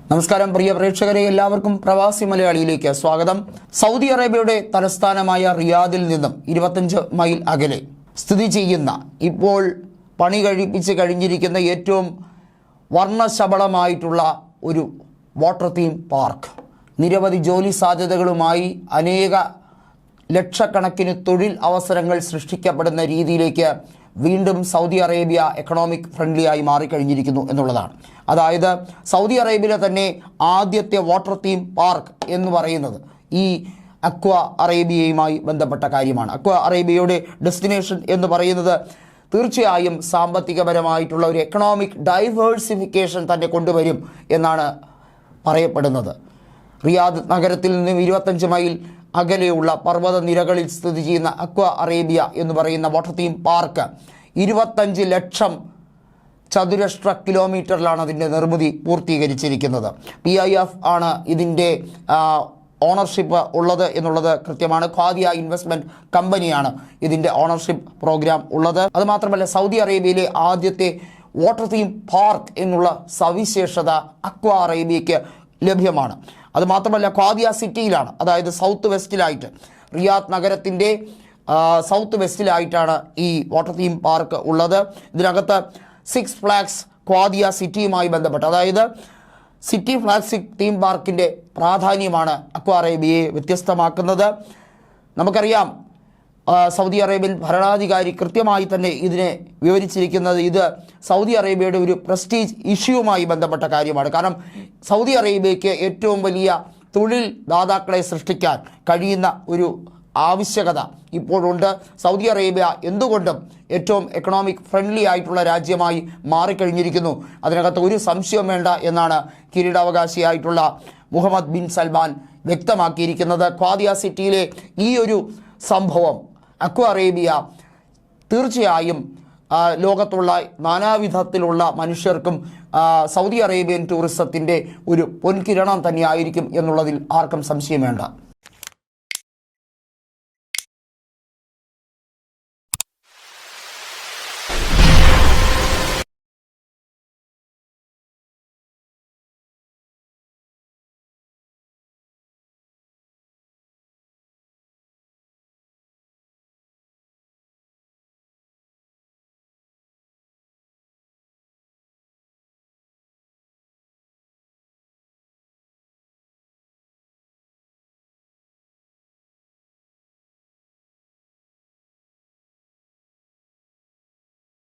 നമസ്കാരം പ്രിയ പ്രേക്ഷകരെ, എല്ലാവർക്കും പ്രവാസി മലയാളിയിലേക്ക് സ്വാഗതം. സൗദി അറേബ്യയുടെ തലസ്ഥാനമായ റിയാദിൽ നിന്നും 25 മൈൽ അകലെ സ്ഥിതി ചെയ്യുന്ന, ഇപ്പോൾ പണി കഴിപ്പിച്ച് കഴിഞ്ഞിരിക്കുന്ന ഏറ്റവും വർണ്ണശബളമായിട്ടുള്ള ഒരു വാട്ടർ തീം പാർക്ക്, നിരവധി ജോലി സാധ്യതകളുമായി അനേക ലക്ഷക്കണക്കിന് തൊഴിൽ അവസരങ്ങൾ സൃഷ്ടിക്കപ്പെടുന്ന രീതിയിലേക്ക് വീണ്ടും സൗദി അറേബ്യ എക്കണോമിക് ഫ്രണ്ട്ലി ആയി മാറിക്കഴിഞ്ഞിരിക്കുന്നു എന്നുള്ളതാണ്. അതായത് സൗദി അറേബ്യയിലെ തന്നെ ആദ്യത്തെ വാട്ടർ തീം പാർക്ക് എന്ന് പറയുന്നത് ഈ അക്വ അറേബ്യയുമായി ബന്ധപ്പെട്ട കാര്യമാണ്. അക്വ അറേബ്യയുടെ ഡെസ്റ്റിനേഷൻ എന്ന് പറയുന്നത് തീർച്ചയായും സാമ്പത്തികപരമായിട്ടുള്ള ഒരു എക്കണോമിക് ഡൈവേഴ്സിഫിക്കേഷൻ തന്നെ കൊണ്ടുവരും എന്നാണ് പറയപ്പെടുന്നത്. റിയാദ് നഗരത്തിൽ നിന്നും 25 മൈൽ അകലെയുള്ള പർവ്വത നിരകളിൽ സ്ഥിതി ചെയ്യുന്ന അക്വ അറേബ്യ എന്ന് പറയുന്ന വാട്ടർ തീം പാർക്ക് 25 ലക്ഷം ചതുരശ്ര കിലോമീറ്ററിലാണ് അതിൻ്റെ നിർമ്മിതി പൂർത്തീകരിച്ചിരിക്കുന്നത്. PIF ആണ് ഇതിൻ്റെ ഓണർഷിപ്പ് ഉള്ളത് എന്നുള്ളത് കൃത്യമാണ്. ഖാദിയ ഇൻവെസ്റ്റ്മെൻറ്റ് കമ്പനിയാണ് ഇതിൻ്റെ ഓണർഷിപ്പ് പ്രോഗ്രാം ഉള്ളത്. അതുമാത്രമല്ല, സൗദി അറേബ്യയിലെ ആദ്യത്തെ വാട്ടർ തീം പാർക്ക് എന്നുള്ള സവിശേഷത അക്വ അറേബ്യയ്ക്ക് ലഭ്യമാണ്. അതുമാത്രമല്ല, ഖാദിയ സിറ്റിയിലാണ്, അതായത് സൗത്ത് വെസ്റ്റിലായിട്ട്, റിയാദ് നഗരത്തിൻ്റെ സൗത്ത് വെസ്റ്റിലായിട്ടാണ് ഈ വാട്ടർ തീം പാർക്ക് ഉള്ളത്. ഇതിനകത്ത് 6 ഫ്ലാഗ്സ് ഖാദിയ സിറ്റിയുമായി ബന്ധപ്പെട്ട്, അതായത് സിറ്റി ഫ്ലാഗ്ഷിപ്പ് തീം പാർക്കിൻ്റെ പ്രാധാന്യമാണ് അക്വ അറേബ്യയെ വ്യത്യസ്തമാക്കുന്നത്. നമുക്കറിയാം, സൗദി അറേബ്യൻ ഭരണാധികാരി കൃത്യമായി തന്നെ ഇതിനെ വിവരിച്ചിരിക്കുന്നത് ഇത് സൗദി അറേബ്യയുടെ ഒരു പ്രസ്റ്റീജ് ഇഷ്യൂവുമായി ബന്ധപ്പെട്ട കാര്യമാണ്. കാരണം സൗദി അറേബ്യയ്ക്ക് ഏറ്റവും വലിയ തൊഴിൽ ദാതാക്കളെ സൃഷ്ടിക്കാൻ കഴിയുന്ന ഒരു ആവശ്യകത ഇപ്പോഴുണ്ട്. സൗദി അറേബ്യ എന്തുകൊണ്ടും ഏറ്റവും എക്കണോമിക് ഫ്രണ്ട്ലി ആയിട്ടുള്ള രാജ്യമായി മാറിക്കഴിഞ്ഞിരിക്കുന്നു. അതിനകത്ത് ഒരു സംശയവും വേണ്ട എന്നാണ് കിരീടാവകാശിയായിട്ടുള്ള മുഹമ്മദ് ബിൻ സൽമാൻ വ്യക്തമാക്കിയിരിക്കുന്നത്. ഖാദിയ സിറ്റിയിലെ ഈ ഒരു സംഭവം അക്വ അറേബ്യ തീർച്ചയായും ലോകത്തുള്ള നാനാവിധത്തിലുള്ള മനുഷ്യർക്കും സൗദി അറേബ്യൻ ടൂറിസത്തിൻ്റെ ഒരു പൊൻകിരണം തന്നെയായിരിക്കും എന്നുള്ളതിൽ ആർക്കും സംശയം വേണ്ട.